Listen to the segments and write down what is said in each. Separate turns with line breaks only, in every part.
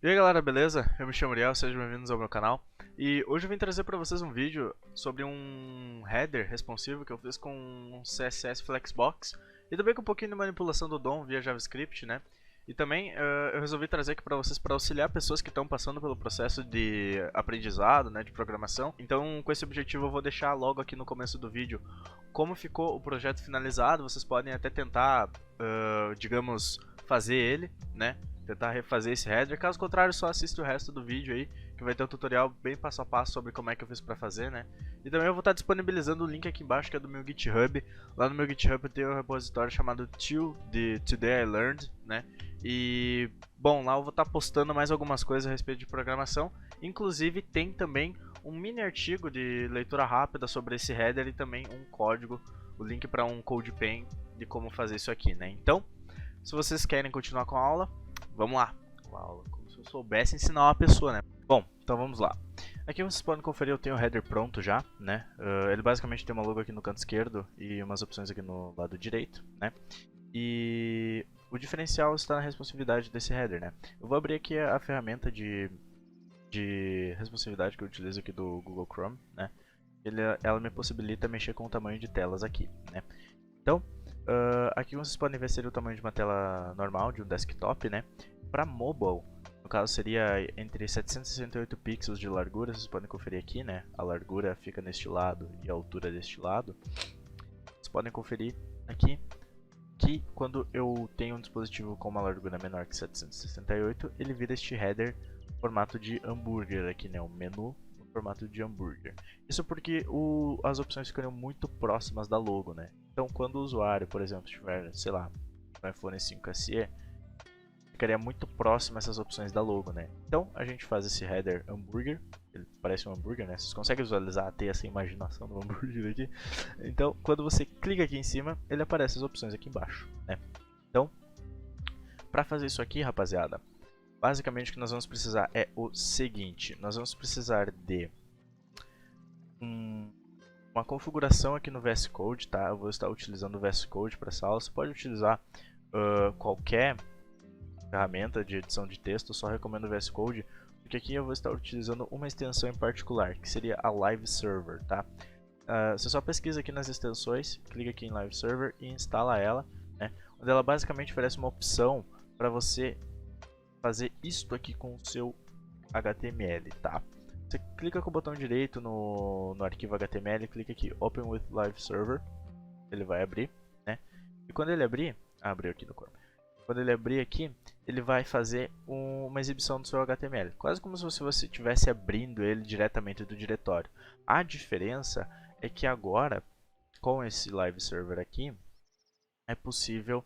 E aí galera, beleza? Eu me chamo Uriel, sejam bem-vindos ao meu canal. E hoje eu vim trazer para vocês um vídeo sobre um header responsivo que eu fiz com um CSS Flexbox e também com um pouquinho de manipulação do DOM via JavaScript, né? E também eu resolvi trazer aqui para vocês para auxiliar pessoas que estão passando pelo processo de aprendizado, né, de programação. Então, com esse objetivo, eu vou deixar logo aqui no começo do vídeo como ficou o projeto finalizado. Vocês podem até tentar, digamos, fazer ele, né? Tentar refazer esse header. Caso contrário, só assiste o resto do vídeo aí, que vai ter um tutorial bem passo a passo sobre como é que eu fiz pra fazer, né? E também eu vou estar disponibilizando o link aqui embaixo, que é do meu GitHub. Lá no meu GitHub eu tenho um repositório chamado de Today I Learned, né? E, bom, lá eu vou estar postando mais algumas coisas a respeito de programação. Inclusive tem também um mini artigo de leitura rápida sobre esse header e também um código, o link para um CodePen de como fazer isso aqui, né? Então, se vocês querem continuar com a aula, vamos lá. Uma aula como se eu soubesse ensinar uma pessoa, né? Bom, então vamos lá. Aqui vocês podem conferir, eu tenho o header pronto já, né? Ele basicamente tem uma logo aqui no canto esquerdo e umas opções aqui no lado direito, né? E o diferencial está na responsividade desse header, né? Eu vou abrir aqui a ferramenta de responsividade que eu utilizo aqui do Google Chrome, né? Ela me possibilita mexer com o tamanho de telas aqui, né? Então, aqui vocês podem ver seria o tamanho de uma tela normal, de um desktop, né? Para mobile, no caso seria entre 768 pixels de largura, vocês podem conferir aqui, né? A largura fica neste lado e a altura deste lado. Vocês podem conferir aqui que quando eu tenho um dispositivo com uma largura menor que 768, ele vira este header no formato de hambúrguer aqui, né? Um menu no formato de hambúrguer. Isso porque as opções ficariam muito próximas da logo, né? Então quando o usuário, por exemplo, tiver, sei lá, no iPhone 5 SE, ficaria muito próximo essas opções da logo, né? Então a gente faz esse header hambúrguer, ele parece um hambúrguer, né? Vocês conseguem visualizar, ter essa imaginação do hambúrguer aqui? Então quando você clica aqui em cima, ele aparece as opções aqui embaixo, né? Então, para fazer isso aqui, rapaziada, basicamente o que nós vamos precisar é o seguinte: nós vamos precisar de uma configuração aqui no VS Code, tá? Eu vou estar utilizando o VS Code para essa aula. Você pode utilizar qualquer ferramenta de edição de texto, eu só recomendo o VS Code, porque aqui eu vou estar utilizando uma extensão em particular, que seria a Live Server, tá? Você só pesquisa aqui nas extensões, clica aqui em Live Server e instala ela, né? Onde ela basicamente oferece uma opção para você fazer isto aqui com o seu HTML, tá? Você clica com o botão direito no arquivo HTML, clica aqui Open with Live Server, ele vai abrir, né? E quando ele abrir, abriu aqui no Chrome. Quando ele abrir aqui, ele vai fazer uma exibição do seu HTML, quase como se você estivesse abrindo ele diretamente do diretório. A diferença é que agora, com esse Live Server aqui, é possível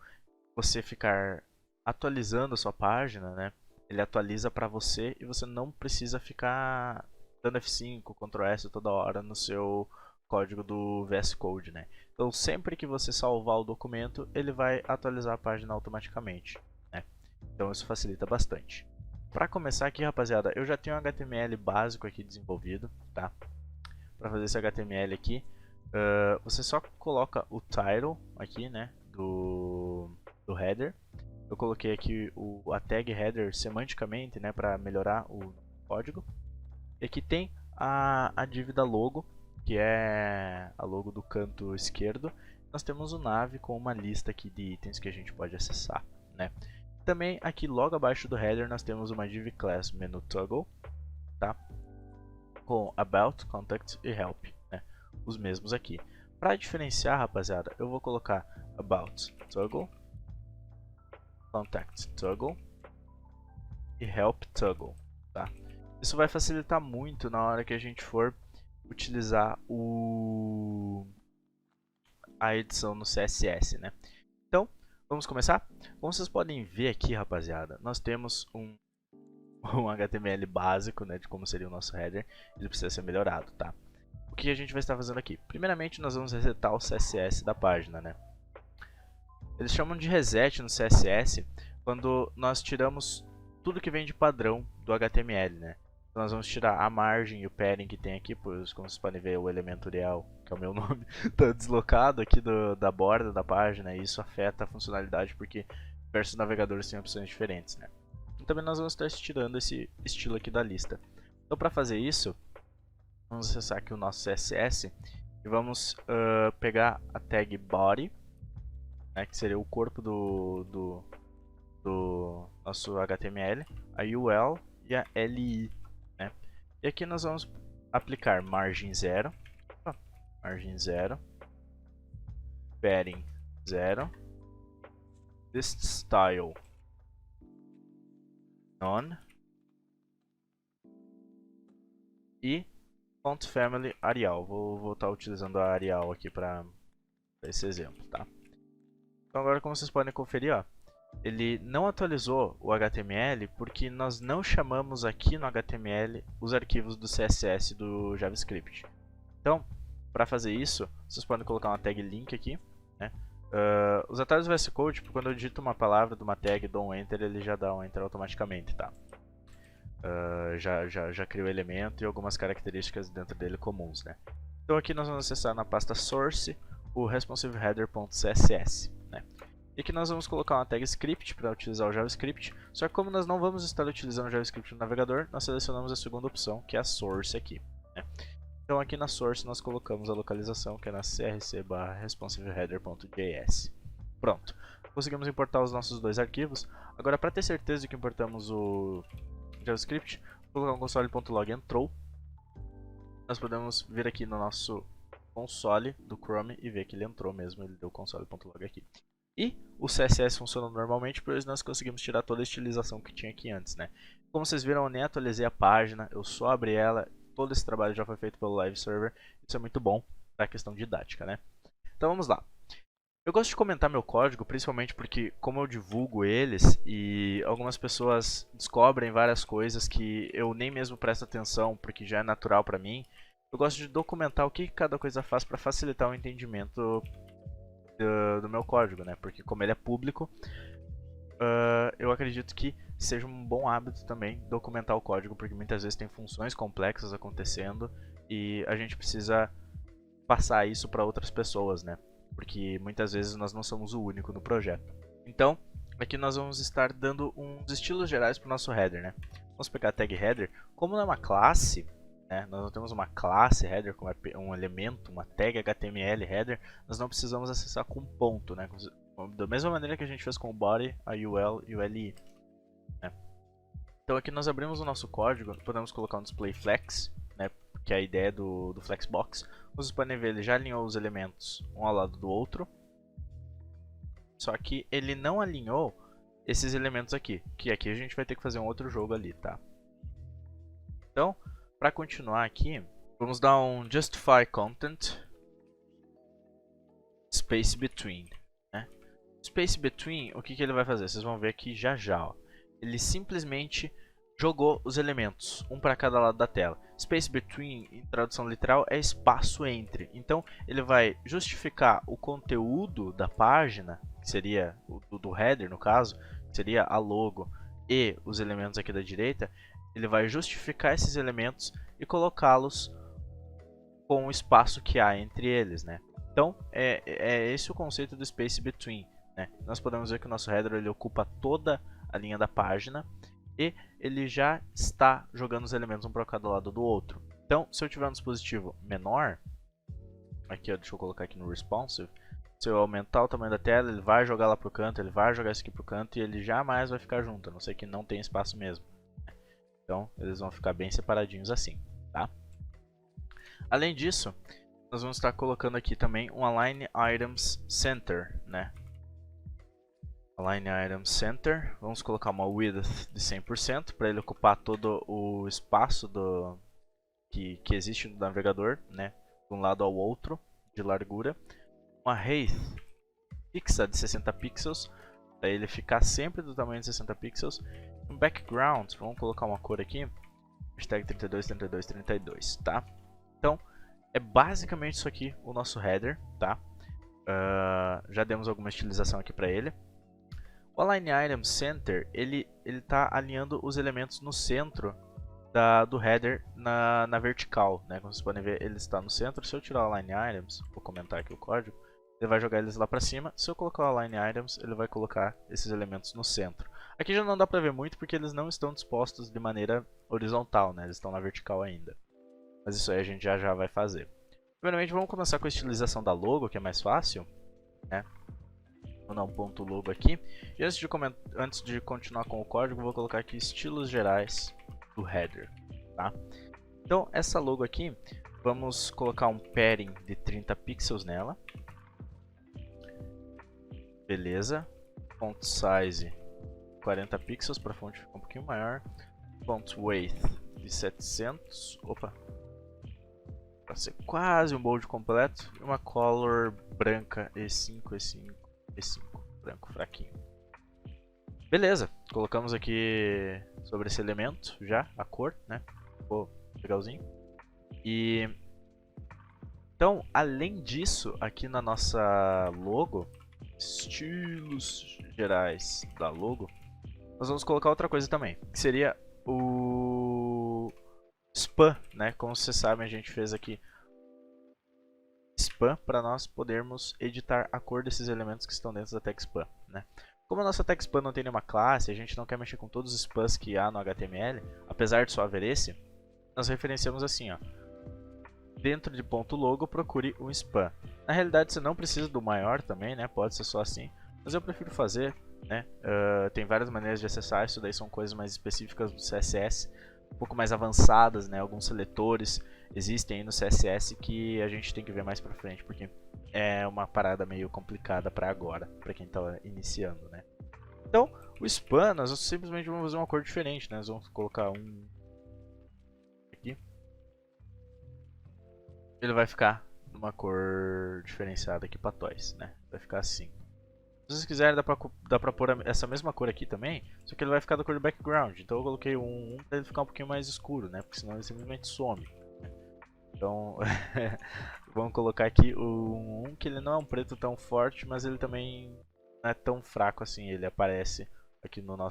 você ficar atualizando a sua página, né? Ele atualiza para você e você não precisa ficar dando F5, Ctrl S toda hora no seu código do VS Code, né? Então sempre que você salvar o documento, ele vai atualizar a página automaticamente, né? Então isso facilita bastante. Para começar aqui, rapaziada, eu já tenho um HTML básico aqui desenvolvido, tá? Para fazer esse HTML aqui, você só coloca o title aqui, né, do header. Eu coloquei aqui a tag header semanticamente, né, para melhorar o código. E aqui tem a dívida logo, que é a logo do canto esquerdo. Nós temos o nav com uma lista aqui de itens que a gente pode acessar, né? Também aqui logo abaixo do header nós temos uma div class menu toggle, tá? Com about, contact e help, né? Os mesmos aqui. Para diferenciar, rapaziada, eu vou colocar about toggle, contact toggle e help toggle, tá? Isso vai facilitar muito na hora que a gente for utilizar a edição no CSS, né? Então, vamos começar? Como vocês podem ver aqui, rapaziada, nós temos um HTML básico, né, de como seria o nosso header. Ele precisa ser melhorado, tá? O que a gente vai estar fazendo aqui? Primeiramente, nós vamos resetar o CSS da página, né? Eles chamam de reset no CSS quando nós tiramos tudo que vem de padrão do HTML, né? Então nós vamos tirar a margem e o padding que tem aqui, pois como vocês podem ver o elemento Uriel, que é o meu nome, está deslocado aqui da borda da página, e isso afeta a funcionalidade porque diversos navegadores têm opções diferentes, né? e também nós vamos estar tirando esse estilo aqui da lista. Então para fazer isso, vamos acessar aqui o nosso CSS e vamos pegar a tag body, né, que seria o corpo do nosso HTML, a UL e a LI, né? E aqui nós vamos aplicar margem 0, padding 0, list style none e font family Arial. Vou estar utilizando a Arial aqui para esse exemplo, tá? Então agora, como vocês podem conferir, ó, ele não atualizou o HTML porque nós não chamamos aqui no HTML os arquivos do CSS do JavaScript. Então, para fazer isso, vocês podem colocar uma tag link aqui, né? Os atalhos do VS Code, tipo, quando eu digito uma palavra de uma tag, dou um enter, ele já dá um enter automaticamente, tá? Já cria o elemento e algumas características dentro dele comuns, né? Então aqui nós vamos acessar na pasta source o responsiveheader.css, né? E aqui nós vamos colocar uma tag script para utilizar o JavaScript, só que como nós não vamos estar utilizando o JavaScript no navegador, nós selecionamos a segunda opção, que é a source aqui, né? Então aqui na source nós colocamos a localização, que é na crc/responsiveheader.js. Pronto, conseguimos importar os nossos dois arquivos. Agora, para ter certeza de que importamos o JavaScript, vou colocar um console.log entrou. Nós podemos vir aqui no nosso console do Chrome e ver que ele entrou mesmo, ele deu console.log aqui. E o CSS funciona normalmente, pois nós conseguimos tirar toda a estilização que tinha aqui antes, né? Como vocês viram, eu nem atualizei a página, eu só abri ela, todo esse trabalho já foi feito pelo Live Server, isso é muito bom para a questão didática, né? Então vamos lá. Eu gosto de comentar meu código, principalmente porque como eu divulgo eles e algumas pessoas descobrem várias coisas que eu nem mesmo presto atenção porque já é natural para mim, eu gosto de documentar o que cada coisa faz para facilitar o entendimento do meu código, né? Porque como ele é público, eu acredito que seja um bom hábito também documentar o código, porque muitas vezes tem funções complexas acontecendo e a gente precisa passar isso para outras pessoas, né? Porque muitas vezes nós não somos o único no projeto. Então, aqui nós vamos estar dando uns estilos gerais para o nosso header, né? Vamos pegar a tag header, como não é uma classe, né? Nós não temos uma classe header, como é um elemento, uma tag HTML header, nós não precisamos acessar com ponto, né? Da mesma maneira que a gente fez com o body, a UL e o LI, né? Então aqui nós abrimos o nosso código, podemos colocar um display flex, né? Que é a ideia do Flexbox. Vocês podem ver, ele já alinhou os elementos um ao lado do outro, só que ele não alinhou esses elementos aqui, que aqui a gente vai ter que fazer um outro jogo ali, tá? Então, para continuar aqui, vamos dar um justify content space between, né? Space between, o que ele vai fazer? Vocês vão ver aqui já já, ó. Ele simplesmente jogou os elementos, um para cada lado da tela. Space between, em tradução literal, é espaço entre. Então, ele vai justificar o conteúdo da página, que seria o do header no caso, que seria a logo e os elementos aqui da direita. Ele vai justificar esses elementos e colocá-los com o espaço que há entre eles, né? Então, é esse o conceito do space between, né? Nós podemos ver que o nosso header ele ocupa toda a linha da página e ele já está jogando os elementos um para cada lado do outro. Então, se eu tiver um dispositivo menor, aqui ó, deixa eu colocar aqui no responsive, se eu aumentar o tamanho da tela, ele vai jogar lá para o canto, ele vai jogar isso aqui para o canto e ele jamais vai ficar junto, a não ser que não tenha espaço mesmo. Então, eles vão ficar bem separadinhos assim, tá? Além disso, nós vamos estar colocando aqui também um Align Items Center, né? Align Items Center, vamos colocar uma width de 100% para ele ocupar todo o espaço que existe no navegador, né? De um lado ao outro, de largura. Uma height fixa de 60 pixels, para ele ficar sempre do tamanho de 60 pixels. Um background, vamos colocar uma cor aqui, hashtag 323232, tá? Então, é basicamente isso aqui o nosso header, tá? Já demos alguma estilização aqui para ele. O Align Item Center, ele está alinhando os elementos no centro do header na vertical, né? Como vocês podem ver, ele está no centro. Se eu tirar o Align Items, vou comentar aqui o código, ele vai jogar eles lá para cima. Se eu colocar o Align Items, ele vai colocar esses elementos no centro. Aqui já não dá pra ver muito porque eles não estão dispostos de maneira horizontal, né? Eles estão na vertical ainda. Mas isso aí a gente já vai fazer. Primeiramente vamos começar com a estilização da logo, que é mais fácil, né? Vou dar um ponto logo aqui. E antes de continuar com o código, vou colocar aqui estilos gerais do header, tá? Então essa logo aqui, vamos colocar um padding de 30 pixels nela. Beleza. Font size 40 pixels para a fonte ficar um pouquinho maior. Font weight de 700. Opa. Para ser quase um bold completo. E uma color branca E5, E5, E5. Branco fraquinho. Beleza. Colocamos aqui sobre esse elemento já a cor, né? Ficou legalzinho. E então, além disso, aqui na nossa logo, estilos gerais da logo, nós vamos colocar outra coisa também, que seria o span, né? Como vocês sabem, a gente fez aqui span para nós podermos editar a cor desses elementos que estão dentro da TextSpan, né? Como a nossa TextSpan não tem nenhuma classe, a gente não quer mexer com todos os spans que há no HTML, apesar de só haver esse, nós referenciamos assim, ó. Dentro de ponto logo, procure um span. Na realidade, você não precisa do maior também, né? Pode ser só assim. Mas eu prefiro fazer, né? Tem várias maneiras de acessar, isso daí são coisas mais específicas do CSS, um pouco mais avançadas, né? Alguns seletores existem aí no CSS que a gente tem que ver mais pra frente, porque é uma parada meio complicada pra agora, pra quem tá iniciando, né? Então, o span, nós simplesmente vamos fazer uma cor diferente, né? Nós vamos colocar um aqui. Ele vai ficar numa cor diferenciada aqui para toys, né? Vai ficar assim. Se vocês quiserem, dá pra pôr essa mesma cor aqui também, só que ele vai ficar da cor do background. Então eu coloquei um para ele ficar um pouquinho mais escuro, né? Porque senão ele simplesmente some. Então, vamos colocar aqui o 1, que ele não é um preto tão forte, mas ele também não é tão fraco assim. Ele aparece aqui no na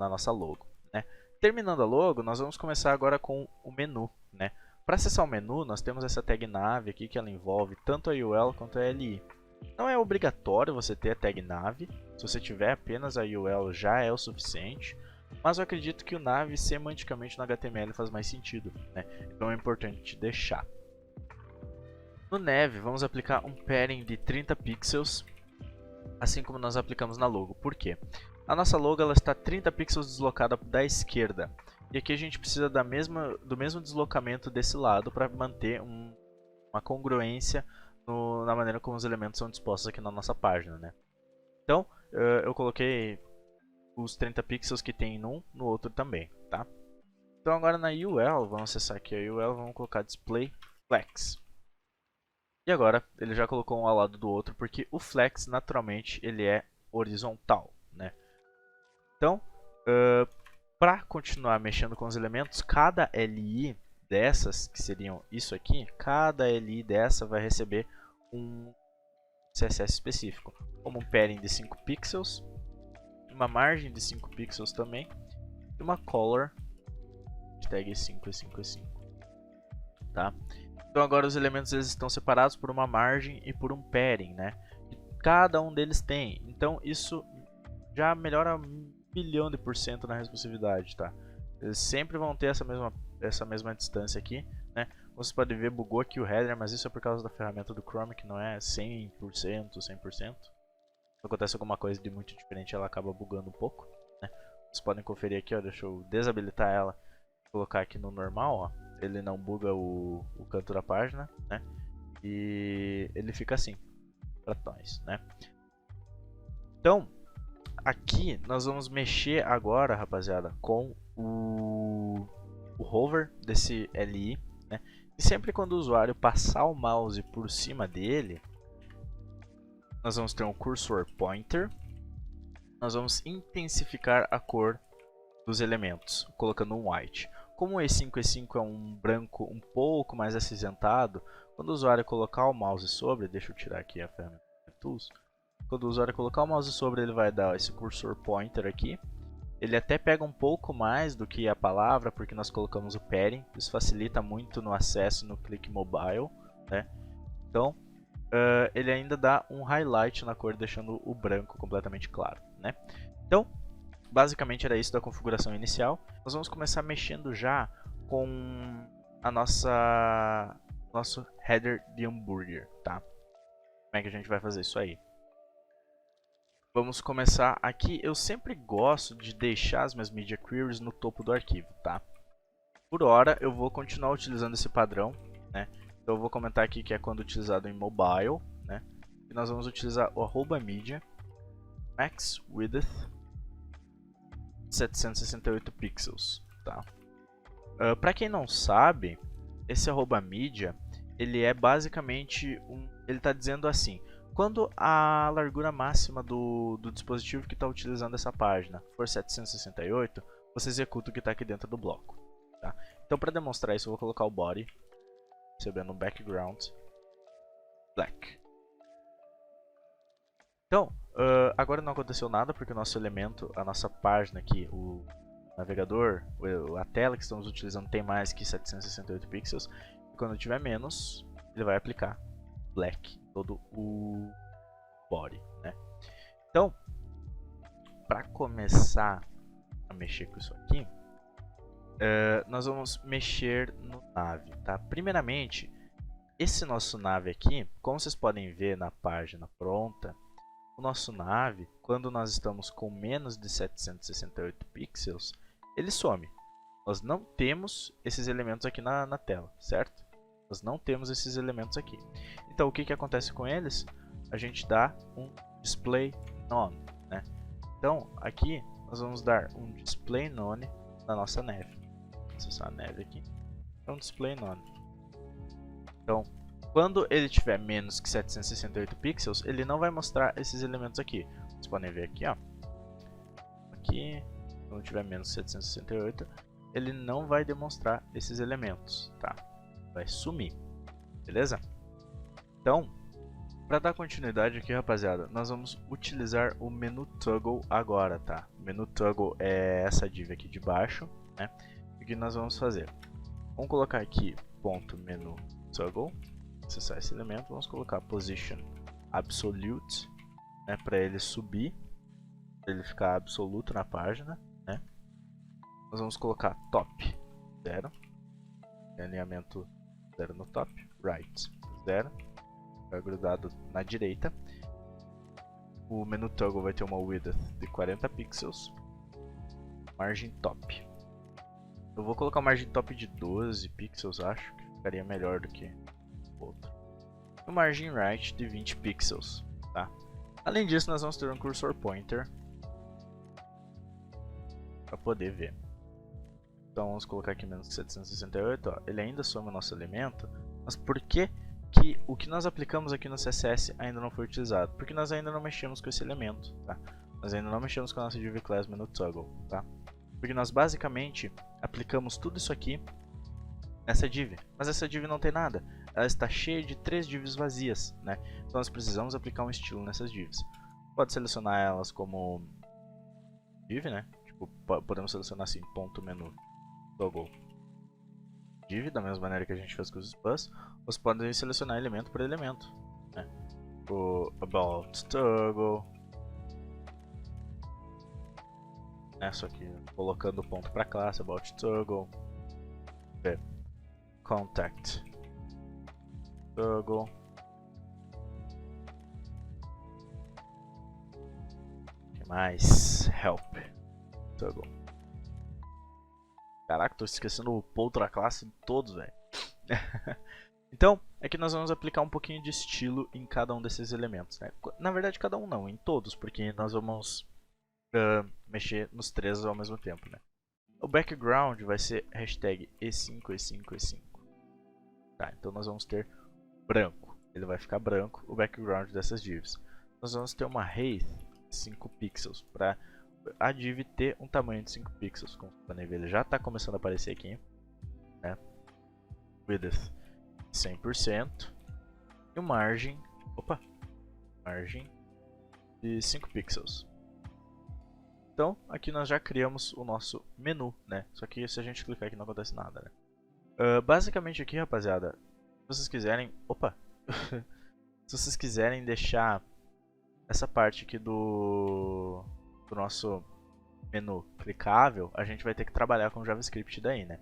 nossa logo, né? Terminando a logo, nós vamos começar agora com o menu, né? Para acessar o menu, nós temos essa tag nav aqui, que ela envolve tanto a UL quanto a LI. Não é obrigatório você ter a tag nav, se você tiver apenas a UL já é o suficiente, mas eu acredito que o nav semanticamente no HTML faz mais sentido, né? Então é importante deixar. No nav, vamos aplicar um padding de 30 pixels, assim como nós aplicamos na logo. Por quê? A nossa logo ela está 30 pixels deslocada da esquerda. E aqui a gente precisa do mesmo deslocamento desse lado para manter uma congruência na maneira como os elementos são dispostos aqui na nossa página, né? Então, eu coloquei os 30 pixels que tem num no outro também, tá? Então agora na UL, vamos acessar aqui a UL, vamos colocar Display Flex. E agora ele já colocou um ao lado do outro, porque o Flex naturalmente ele é horizontal, né? Então, para continuar mexendo com os elementos, cada LI dessas, que seriam isso aqui, cada LI dessa vai receber um CSS específico, como um padding de 5 pixels, uma margem de 5 pixels também, e uma color de tag 5 e 5 e 5, tá? Então agora os elementos eles estão separados por uma margem e por um padding, né? E cada um deles tem, então isso já melhora 1.000.000% na responsividade, tá? Eles sempre vão ter essa mesma distância aqui, né? Você pode ver, bugou aqui o header, mas isso é por causa da ferramenta do Chrome, que não é 100%, 100%. Se acontece alguma coisa de muito diferente, ela acaba bugando um pouco, né? Vocês podem conferir aqui, ó, deixa eu desabilitar ela, colocar aqui no normal, ó. Ele não buga o canto da página, né? E ele fica assim, para nós, né? Então, aqui nós vamos mexer agora, rapaziada, com o hover desse LI, né? E sempre quando o usuário passar o mouse por cima dele, nós vamos ter um cursor pointer, nós vamos intensificar a cor dos elementos, colocando um white. Como o E5 é um branco um pouco mais acinzentado, quando o usuário colocar o mouse sobre, deixa eu tirar aqui a ferramenta Tools, quando o usuário colocar o mouse sobre, ele vai dar esse cursor pointer aqui. Ele até pega um pouco mais do que a palavra, porque nós colocamos o padding. Isso facilita muito no acesso no clique mobile, né? Então, ele ainda dá um highlight na cor, deixando o branco completamente claro, né? Então, basicamente era isso da configuração inicial. Nós vamos começar mexendo já com a nosso header de hambúrguer, tá? Como é que a gente vai fazer isso aí? Vamos começar aqui. Eu sempre gosto de deixar as minhas media queries no topo do arquivo, tá? Por hora, eu vou continuar utilizando esse padrão, né? Então eu vou comentar aqui que é quando utilizado em mobile, né? E nós vamos utilizar o @media max width 768 pixels, tá? Para quem não sabe, esse @media, ele é basicamente ele está dizendo assim: quando a largura máxima do dispositivo que está utilizando essa página for 768, você executa o que está aqui dentro do bloco. Tá? Então, para demonstrar isso, eu vou colocar o body, recebendo um background black. Então, agora não aconteceu nada porque o nosso elemento, a nossa página aqui, o navegador, a tela que estamos utilizando tem mais que 768 pixels. E quando tiver menos, ele vai aplicar black em todo o body, né? Então, para começar a mexer com isso aqui, nós vamos mexer no nav, tá? Primeiramente, esse nosso nav aqui, como vocês podem ver na página pronta, o nosso nav, quando nós estamos com menos de 768 pixels, ele some. Nós não temos esses elementos aqui na tela, certo? Nós não temos esses elementos aqui. Então, o que acontece com eles? A gente dá um display none, né? Então, aqui nós vamos dar um display none na nossa neve. Vou acessar a neve aqui. É um display none. Então, quando ele tiver menos que 768 pixels, ele não vai mostrar esses elementos aqui. Vocês podem ver aqui, ó. Aqui, quando tiver menos que 768, ele não vai demonstrar esses elementos, tá? Vai sumir, beleza? Então, para dar continuidade aqui, rapaziada, nós vamos utilizar o menu toggle agora, tá? O menu toggle é essa div aqui de baixo, né? O que nós vamos fazer? Vamos colocar aqui ponto menu toggle, acessar esse elemento, vamos colocar position absolute, né, para ele subir, para ele ficar absoluto na página, né? Nós vamos colocar top 0, alinhamento 0 no top, right 0, vai grudado na direita. O menu toggle vai ter uma width de 40 pixels, margem top. Eu vou colocar uma margem top de 12 pixels, acho que ficaria melhor do que o outro. E uma margem right de 20 pixels, tá? Além disso, nós vamos ter um cursor pointer para poder ver. Então vamos colocar aqui menos que 768, ó. Ele ainda some o nosso elemento, mas por que o que nós aplicamos aqui no CSS ainda não foi utilizado? Porque nós ainda não mexemos com esse elemento, tá? Nós ainda não mexemos com a nossa div class menu toggle, tá? Porque nós basicamente aplicamos tudo isso aqui nessa div, mas essa div não tem nada. Ela está cheia de 3 divs vazias, né? Então nós precisamos aplicar um estilo nessas divs. Pode selecionar elas como div, né? Tipo, podemos selecionar assim, ponto menu toggle div, da mesma maneira que a gente fez com os spans. Você pode selecionar elemento por elemento, né? O about toggle, né? Só que colocando o ponto para classe, about toggle, contact toggle, que mais? Help toggle. Caraca, tô esquecendo o outra classe de todos, velho. Então, é que nós vamos aplicar um pouquinho de estilo em cada um desses elementos, né? Na verdade, cada um não, em todos, porque nós vamos mexer nos 3 ao mesmo tempo, né? O background vai ser hashtag E5, E5, E5. Tá, então nós vamos ter branco. Ele vai ficar branco, o background dessas divs. Nós vamos ter uma height de 5 pixels, para a div ter um tamanho de 5 pixels. Como vocês podem ver, ele já está começando a aparecer aqui, né? Width 100% e o margem de 5 pixels. Então, aqui nós já criamos o nosso menu, né? Só que se a gente clicar aqui não acontece nada, né? Basicamente aqui, rapaziada, se vocês quiserem... se vocês quiserem deixar essa parte aqui do nosso menu clicável, a gente vai ter que trabalhar com o JavaScript daí, né?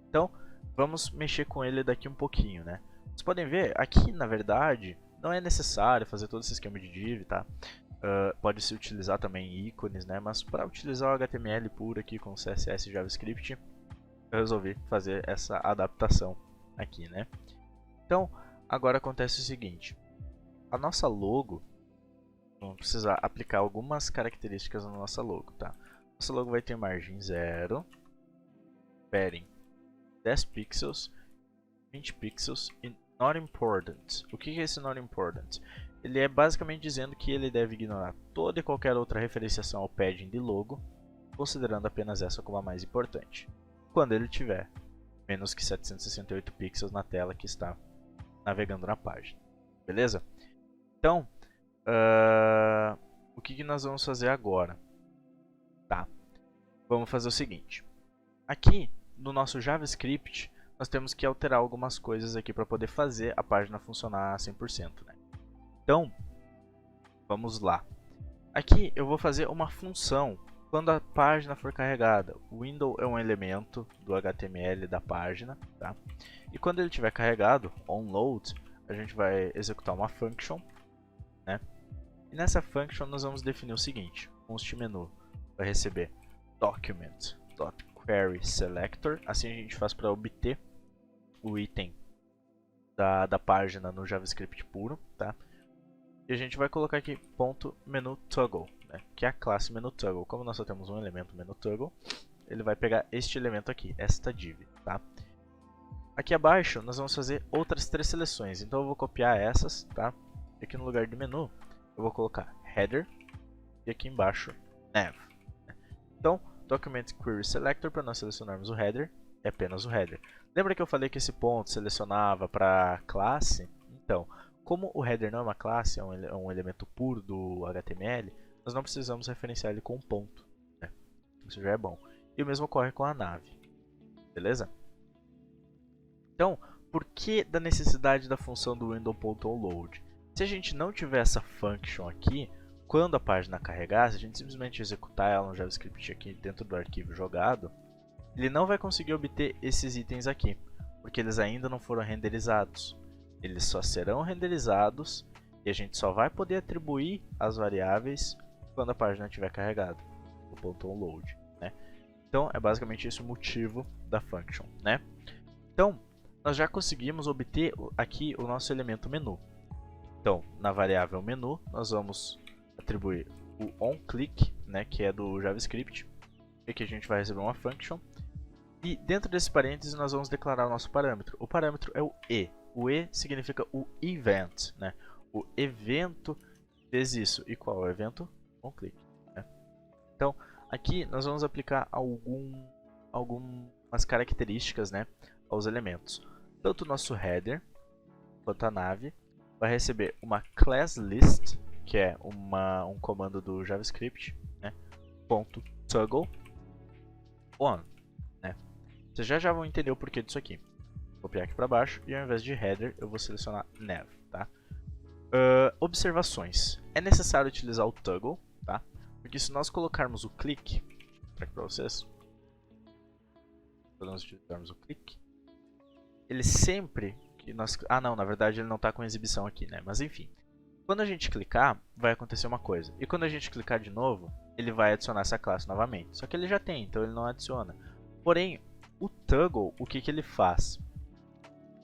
Então, vamos mexer com ele daqui um pouquinho, né? Vocês podem ver, aqui na verdade, não é necessário fazer todo esse esquema de div, tá? Pode-se utilizar também ícones, né? Mas para utilizar o HTML puro aqui com CSS e JavaScript, eu resolvi fazer essa adaptação aqui, né? Então, agora acontece o seguinte, a nossa logo, vamos precisar aplicar algumas características na nossa logo, tá? Nossa logo vai ter margem 0, padding 10 pixels, 20 pixels e not important. O que é esse not important? Ele é basicamente dizendo que ele deve ignorar toda e qualquer outra referenciação ao padding de logo, considerando apenas essa como a mais importante, quando ele tiver menos que 768 pixels na tela que está navegando na página. Beleza? Então, o que nós vamos fazer agora? Tá. Vamos fazer o seguinte. Aqui, no nosso JavaScript, nós temos que alterar algumas coisas aqui para poder fazer a página funcionar 100%, né? Então, vamos lá. Aqui eu vou fazer uma função quando a página for carregada. O window é um elemento do HTML da página, tá? E quando ele estiver carregado, onload, a gente vai executar uma function, né? E nessa function nós vamos definir o seguinte: const menu vai receber document.querySelector, assim a gente faz para obter o item da página no JavaScript puro, tá? E a gente vai colocar aqui .menuToggle, né? Que é a classe menuToggle. Como nós só temos um elemento menuToggle, ele vai pegar este elemento aqui, esta div, tá? Aqui abaixo nós vamos fazer outras 3 seleções, então eu vou copiar essas, tá? E aqui no lugar de menu eu vou colocar header e aqui embaixo nav. Então, document query selector, para nós selecionarmos o header, é apenas o header. Lembra que eu falei que esse ponto selecionava para classe? Então, como o header não é uma classe, é um elemento puro do HTML, nós não precisamos referenciar ele com um ponto, né? Isso já é bom. E o mesmo ocorre com a nav, beleza? Então, por que da necessidade da função do window.onload? Se a gente não tiver essa function aqui, quando a página carregar, se a gente simplesmente executar ela no JavaScript aqui dentro do arquivo jogado, ele não vai conseguir obter esses itens aqui, porque eles ainda não foram renderizados. Eles só serão renderizados e a gente só vai poder atribuir as variáveis quando a página estiver carregada, o .onload, né? Então, é basicamente esse o motivo da function, né? Então, nós já conseguimos obter aqui o nosso elemento menu. Então, na variável menu, nós vamos atribuir o onClick, né, que é do JavaScript, e aqui a gente vai receber uma function. E dentro desse parênteses nós vamos declarar o nosso parâmetro. O parâmetro é o e. O e significa o event, né? O evento fez isso. E qual é o evento? OnClick, né? Então, aqui nós vamos aplicar algumas características, né, aos elementos. Tanto o nosso header quanto a nav vai receber uma class list, que é um comando do JavaScript, né? .toggle on, né? Vocês já vão entender o porquê disso aqui. Vou copiar aqui para baixo e ao invés de header eu vou selecionar nav, tá? Observações. É necessário utilizar o toggle, tá? Porque se nós colocarmos o click, vou mostrar aqui para vocês, se nós utilizarmos o click, ele sempre que nós... Ah não, na verdade ele não está com exibição aqui, né? Mas enfim, quando a gente clicar, vai acontecer uma coisa. E quando a gente clicar de novo, ele vai adicionar essa classe novamente. Só que ele já tem, então ele não adiciona. Porém, o toggle, o que ele faz?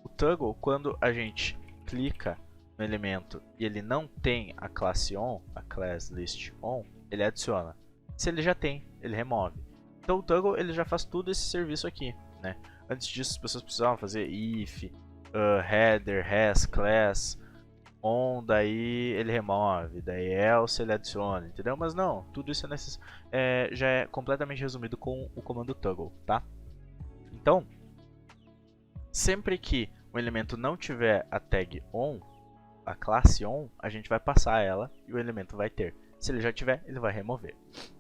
O toggle, quando a gente clica no elemento e ele não tem a classe on, a class list on, ele adiciona. Se ele já tem, ele remove. Então o toggle ele já faz tudo esse serviço aqui, né? Antes disso as pessoas precisavam fazer if, header, has, class, on, daí ele remove, daí else ele adiciona, entendeu? Mas não, tudo isso já é completamente resumido com o comando toggle, tá? Então, sempre que o elemento não tiver a tag on, a classe on, a gente vai passar ela e o elemento vai ter. Se ele já tiver, ele vai remover.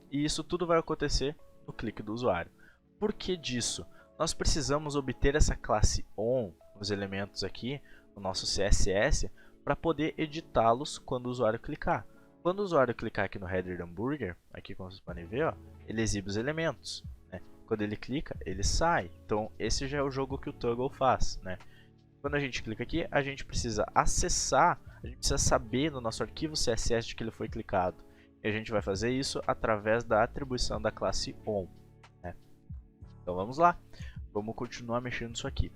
E isso tudo vai acontecer no clique do usuário. Por que disso? Nós precisamos obter essa classe on, os elementos aqui, no nosso CSS, para poder editá-los quando o usuário clicar. Quando o usuário clicar aqui no header do hambúrguer, aqui como vocês podem ver, ó, ele exibe os elementos, né? Quando ele clica, ele sai. Então esse já é o jogo que o Toggle faz, né? Quando a gente clica aqui, a gente precisa acessar, a gente precisa saber no nosso arquivo CSS de que ele foi clicado. E a gente vai fazer isso através da atribuição da classe on, né? Então vamos lá, vamos continuar mexendo nisso aqui.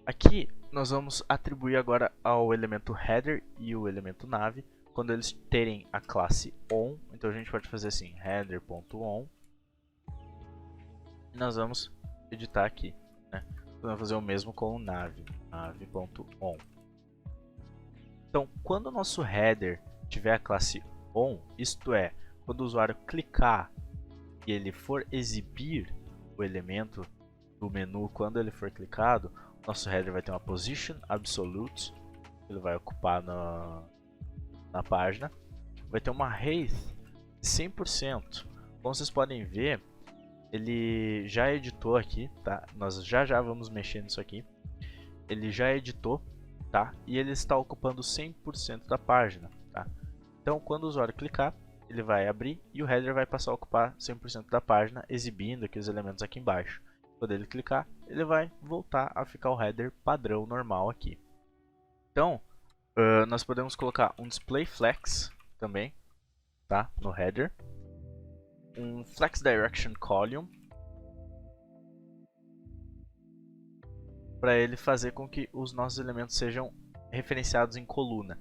Aqui nós vamos atribuir agora ao elemento header e o elemento nav, quando eles terem a classe on. Então a gente pode fazer assim, header.on, e nós vamos editar aqui, né? Vamos fazer o mesmo com o nav, nav.on. Então, quando o nosso header tiver a classe on, isto é, quando o usuário clicar e ele for exibir o elemento do menu quando ele for clicado, nosso header vai ter uma position absolute, ele vai ocupar na página, vai ter uma height de 100%. Como vocês podem ver, ele já editou aqui, tá? Nós já vamos mexer nisso aqui. Ele já editou, tá? E ele está ocupando 100% da página, tá? Então, quando o usuário clicar, ele vai abrir e o header vai passar a ocupar 100% da página, exibindo aqui os elementos aqui embaixo. Quando ele clicar, ele vai voltar a ficar o header padrão normal aqui. Então, nós podemos colocar um display flex também, tá? No header. Um flex direction column, para ele fazer com que os nossos elementos sejam referenciados em coluna.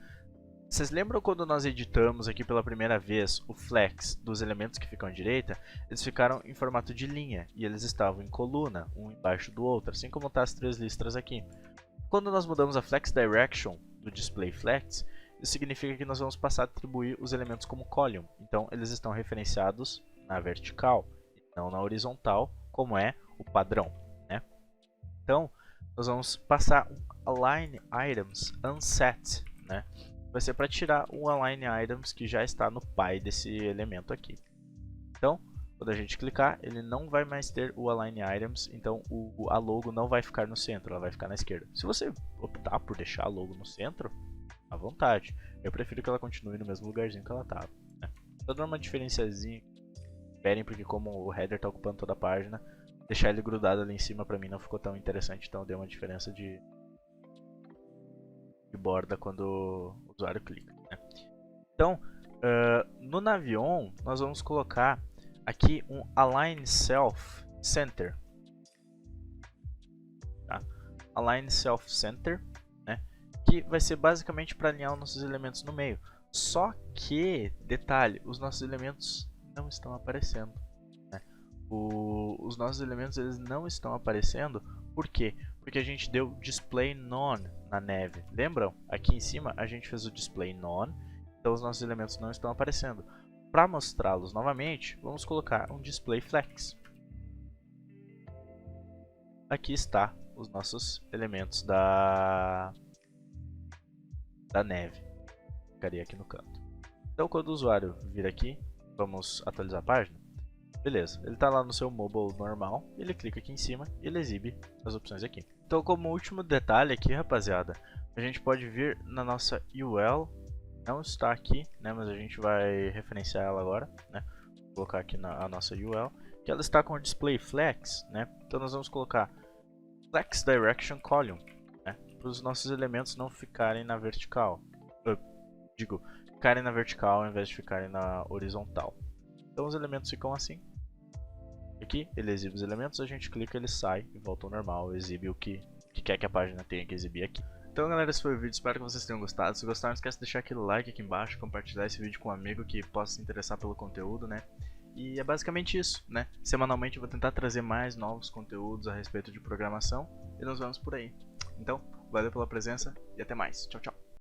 Vocês lembram quando nós editamos aqui pela primeira vez o flex dos elementos que ficam à direita? Eles ficaram em formato de linha e eles estavam em coluna, um embaixo do outro, assim como está as três listras aqui. Quando nós mudamos a flex direction do display flex, isso significa que nós vamos passar a atribuir os elementos como column. Então eles estão referenciados na vertical e não na horizontal, como é o padrão, né? Então nós vamos passar um align items unset, né? Vai ser para tirar o align items que já está no pai desse elemento aqui. Então, quando a gente clicar, ele não vai mais ter o align items, então a logo não vai ficar no centro, ela vai ficar na esquerda. Se você optar por deixar a logo no centro, à vontade. Eu prefiro que ela continue no mesmo lugarzinho que ela estava, né? Só dando uma diferenciazinha, esperem, porque como o header está ocupando toda a página, deixar ele grudado ali em cima para mim não ficou tão interessante, então deu uma diferença de borda quando o usuário clica, né? Então, no Navion, nós vamos colocar aqui um Align Self Center, tá? Align Self Center, né? Que vai ser basicamente para alinhar os nossos elementos no meio. Só que, detalhe, os nossos elementos não estão aparecendo, né? Os nossos elementos eles não estão aparecendo, por quê? Porque a gente deu display none na neve. Lembram? Aqui em cima a gente fez o display none, então os nossos elementos não estão aparecendo. Para mostrá-los novamente, vamos colocar um display flex. Aqui está os nossos elementos da neve. Ficaria aqui no canto. Então quando o usuário vir aqui, vamos atualizar a página. Beleza, ele está lá no seu mobile normal, ele clica aqui em cima e ele exibe as opções aqui. Então, como último detalhe aqui, rapaziada, a gente pode vir na nossa UL, não está aqui, né, mas a gente vai referenciar ela agora, né? Vou colocar aqui a nossa UL, que ela está com o display flex, né? Então nós vamos colocar flex direction column, né, para os nossos elementos não ficarem na vertical. Ficarem na vertical ao invés de ficarem na horizontal. Então os elementos ficam assim. Aqui ele exibe os elementos, a gente clica, ele sai e volta ao normal, exibe o que quer que a página tenha que exibir aqui. Então galera, esse foi o vídeo, espero que vocês tenham gostado. Se gostaram, não esquece de deixar aquele like aqui embaixo, compartilhar esse vídeo com um amigo que possa se interessar pelo conteúdo, né? E é basicamente isso, né? Semanalmente eu vou tentar trazer mais novos conteúdos a respeito de programação e nós vamos por aí. Então, valeu pela presença e até mais. Tchau, tchau.